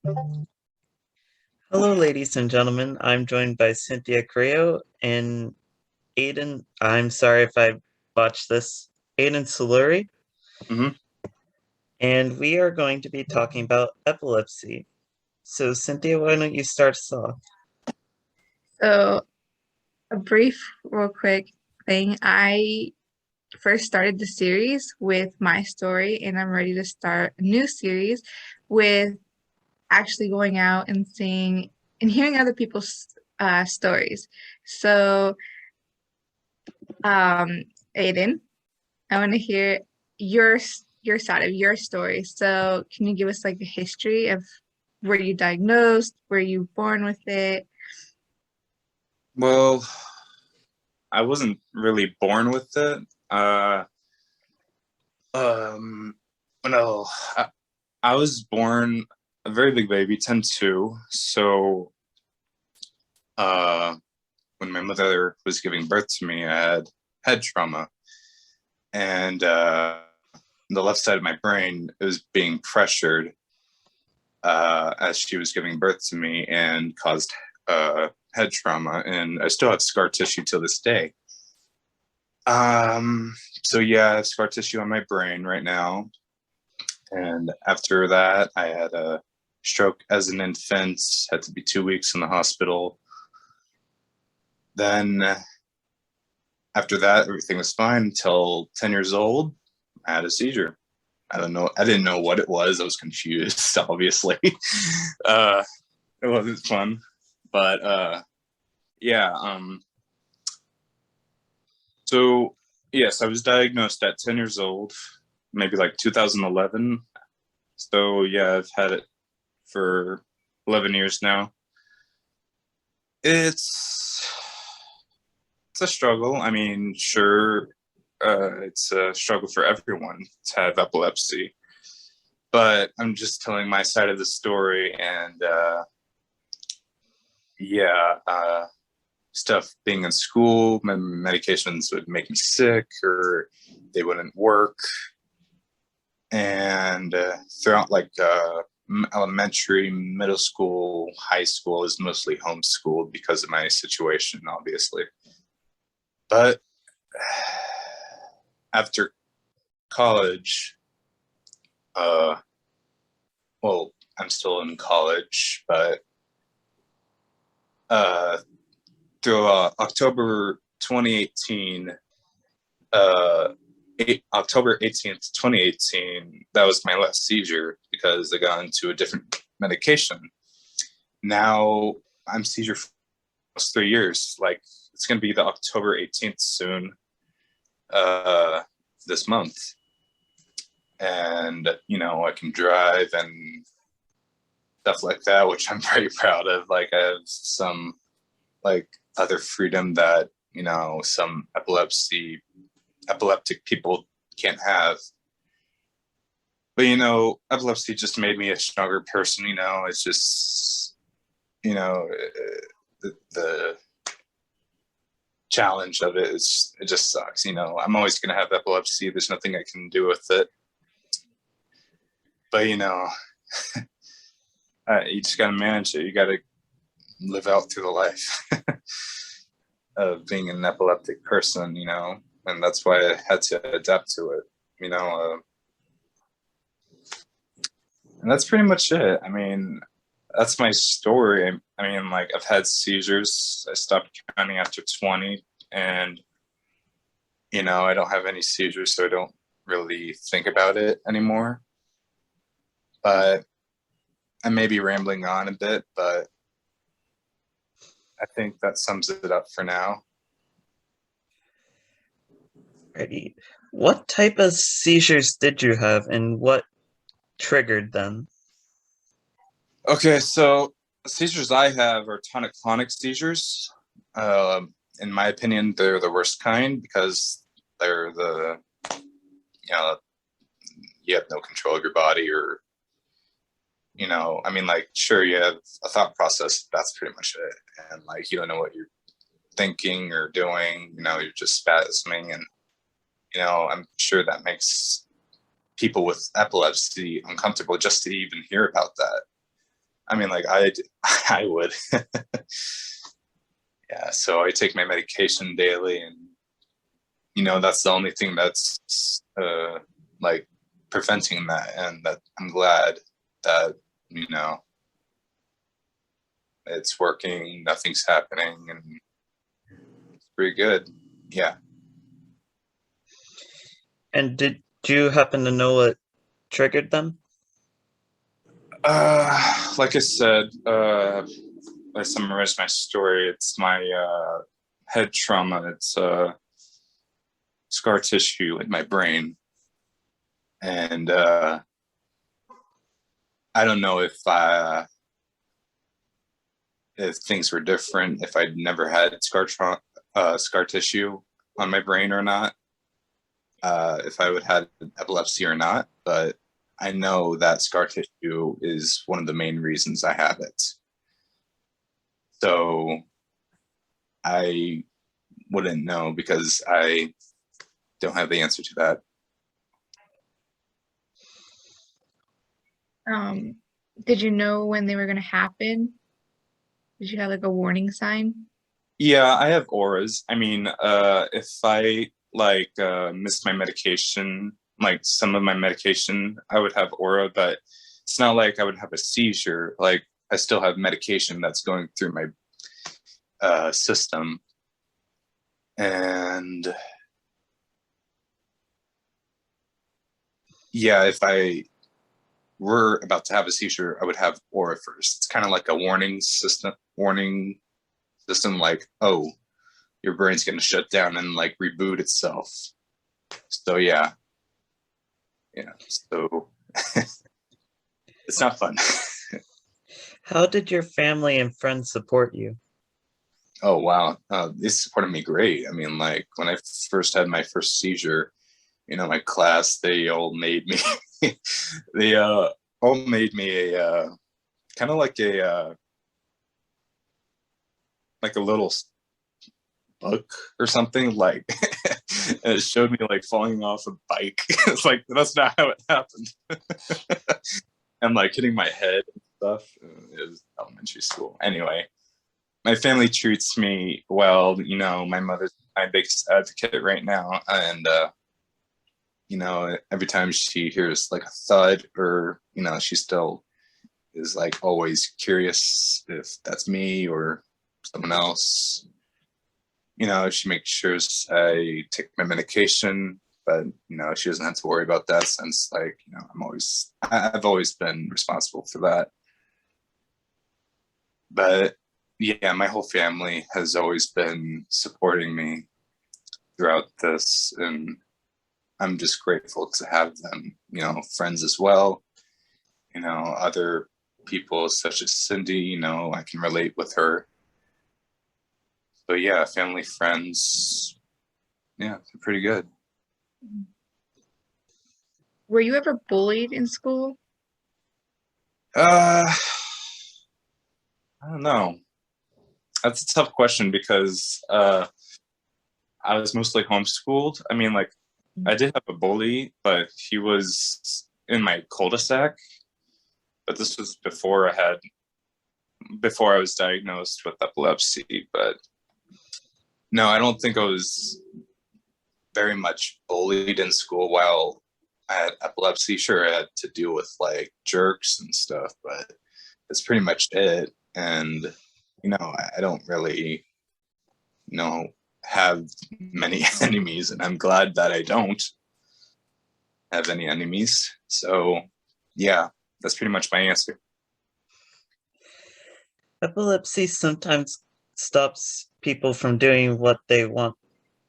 Hello, ladies and gentlemen. I'm joined by Cynthia Carrillo and Aidan. I'm sorry if I botched this. Aidan Siluri, hmm and we are going to be talking about epilepsy. So, Cynthia, why don't you start us off? So, a brief, real quick thing. I first started the series with my story, and I'm ready to start a new series with actually going out and seeing and hearing other people's stories. So, um, Aiden, I want to hear your side of your story. So, can you give us like the history of were you diagnosed? Were you born with it? Well, I wasn't really born with it. Um, no, I was born a very big baby, 10'2". So, uh, when my mother was giving birth to me, I had head trauma, and the left side of my brain was being pressured as she was giving birth to me, and caused head trauma, and I still have scar tissue till this day. So yeah, I have scar tissue on my brain right now. And after that, I had a stroke as an infant, had to be 2 weeks in the hospital. Then after that, everything was fine until 10 years old. I had a seizure. I don't know. I didn't know what it was. I was confused, obviously. It wasn't fun, but yeah. So yes, I was diagnosed at 10 years old, maybe like 2011. So yeah, I've had it for 11 years now. It's it's a struggle. I mean, sure, it's a struggle for everyone to have epilepsy, but I'm just telling my side of the story, and yeah, stuff being in school, my medications would make me sick or they wouldn't work. And throughout like elementary, middle school, high school is mostly homeschooled because of my situation, obviously. But after college, uh, well, I'm still in college, but uh, through October 2018, October 18th, 2018, that was my last seizure because I got into a different medication. Now I'm seizure for almost 3 years. Like, it's going to be the October 18th soon, this month. And, I can drive and stuff like that, which I'm very proud of. Like, I have some, like, other freedom that, some epileptic people can't have. But epilepsy just made me a stronger person. It's just the challenge of it is, it just sucks. I'm always going to have epilepsy. There's nothing I can do with it. But you just got to manage it. You got to live out through the life of being an epileptic person. And that's why I had to adapt to it. And that's pretty much it. I mean, that's my story. I mean, like, I've had seizures. I stopped counting after 20, and I don't have any seizures, so I don't really think about it anymore. But I may be rambling on a bit, but I think that sums it up for now. Ready. What type of seizures did you have and what triggered them? Okay, so seizures I have are tonic-clonic seizures. In my opinion, they're the worst kind because they're you have no control of your body, or, I mean, like, sure, you have a thought process, that's pretty much it. And, like, you don't know what you're thinking or doing, you're just spasming. And, I'm sure that makes people with epilepsy uncomfortable just to even hear about that. I mean, like I would. Yeah, so I take my medication daily, and that's the only thing that's like preventing that, and that I'm glad that it's working, nothing's happening, and it's pretty good. Yeah. And did you happen to know what triggered them? Like I said, I summarized my story. It's my head trauma. It's scar tissue in my brain, and I don't know if things were different, if I'd never had scar tissue on my brain or not, if I would have had epilepsy or not, but I know that scar tissue is one of the main reasons I have it. So I wouldn't know because I don't have the answer to that. Did you know when they were going to happen? Did you have like a warning sign? Yeah, I have auras. I mean, if I missed my medication, like some of my medication, I would have aura, but it's not like I would have a seizure. Like I still have medication that's going through my system. And yeah, if I were about to have a seizure, I would have aura first. It's kind of like a warning system, like, oh, your brain's going to shut down and like reboot itself. So yeah. So it's not fun. How did your family and friends support you? Oh, wow. They supported me great. I mean, like when I first had my first seizure, my class, they all made me, they all made me a kind of like a little book or something, like and it showed me like falling off a bike. It's like that's not how it happened. And like hitting my head and stuff. It was elementary school. Anyway, my family treats me well. My mother's my biggest advocate right now, and every time she hears like a thud, or she still is like always curious if that's me or someone else. She makes sure I take my medication, but she doesn't have to worry about that since like I've always been responsible for that. But yeah, my whole family has always been supporting me throughout this, and I'm just grateful to have them, friends as well, other people such as Cindy, I can relate with her. So yeah, family, friends, yeah, they're pretty good. Were you ever bullied in school? I don't know. That's a tough question because I was mostly homeschooled. I mean, like, I did have a bully, but he was in my cul-de-sac. But this was before I was diagnosed with epilepsy. But no, I don't think I was very much bullied in school while I had epilepsy. Sure, I had to deal with like jerks and stuff, but that's pretty much it. And I don't really have many enemies, and I'm glad that I don't have any enemies. So yeah, that's pretty much my answer. Epilepsy sometimes stops people from doing what they want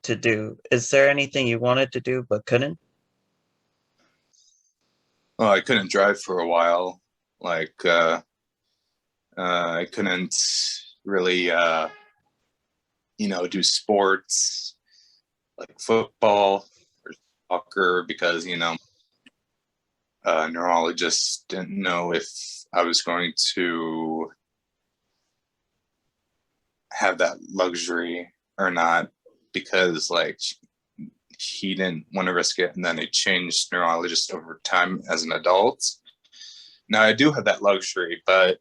to do. Is there anything you wanted to do but couldn't? Well, I couldn't drive for a while. Like I couldn't really do sports like football or soccer because neurologists didn't know if I was going to have that luxury or not, because like he didn't want to risk it, and then they changed neurologists over time as an adult. Now I do have that luxury, but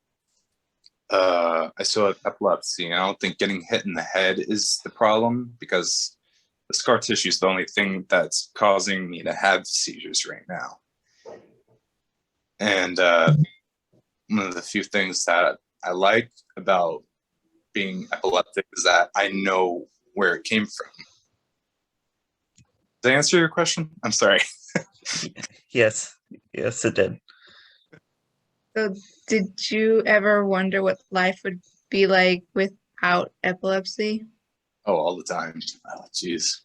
I still have epilepsy, and I don't think getting hit in the head is the problem, because the scar tissue is the only thing that's causing me to have seizures right now. And one of the few things that I like about being epileptic is that I know where it came from. Did I answer your question? I'm sorry. Yes, yes, it did. So did you ever wonder what life would be like without epilepsy? Oh, all the time. Oh, jeez.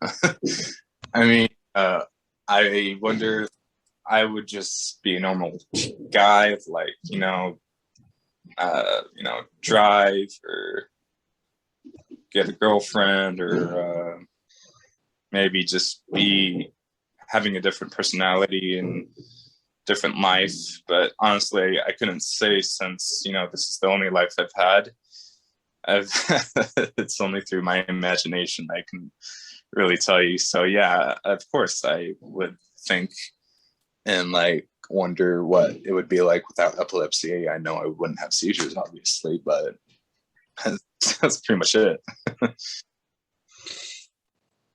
I mean, I wonder if I would just be a normal guy, like, drive or get a girlfriend, or maybe just be having a different personality and different life. But honestly, I couldn't say, since, this is the only life I've had. It's only through my imagination I can really tell you. So yeah, of course I would think and like wonder what it would be like without epilepsy. I know I wouldn't have seizures, obviously, but that's pretty much it.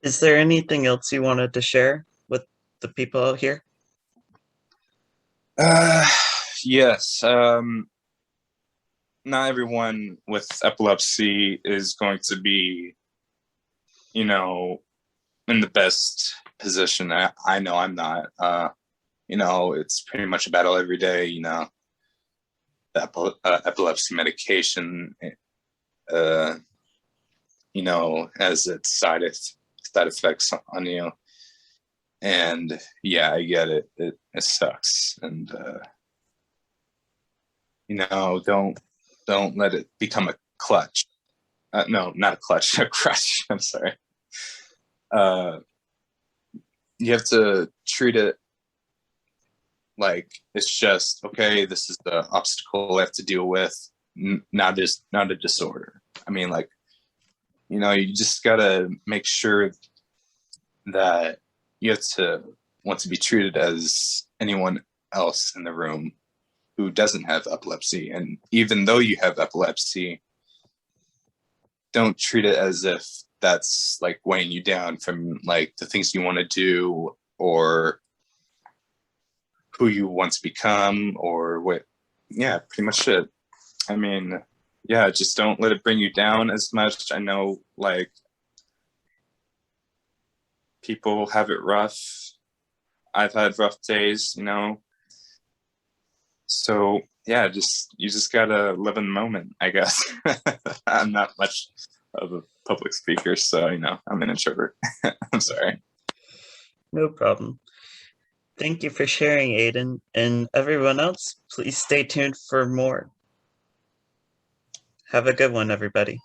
Is there anything else you wanted to share with the people out here? Yes. Not everyone with epilepsy is going to be, in the best position. I know I'm not. It's pretty much a battle every day. The epilepsy medication, has its side effects on you. And yeah, I get it. It sucks. And don't let it become a clutch. No, not a clutch, a crutch. I'm sorry. You have to treat it like it's just, okay, this is the obstacle I have to deal with, not a disorder. I mean, like, you just gotta make sure that you have to want to be treated as anyone else in the room who doesn't have epilepsy. And even though you have epilepsy, don't treat it as if that's like weighing you down from like the things you want to do, or who you want to become, or what. Yeah, pretty much it. I mean, yeah, just don't let it bring you down as much. I know, like, people have it rough. I've had rough days, So yeah, you just gotta live in the moment, I guess. I'm not much of a public speaker, so I'm an introvert. I'm sorry. No problem. Thank you for sharing, Aidan, and everyone else, please stay tuned for more. Have a good one, everybody.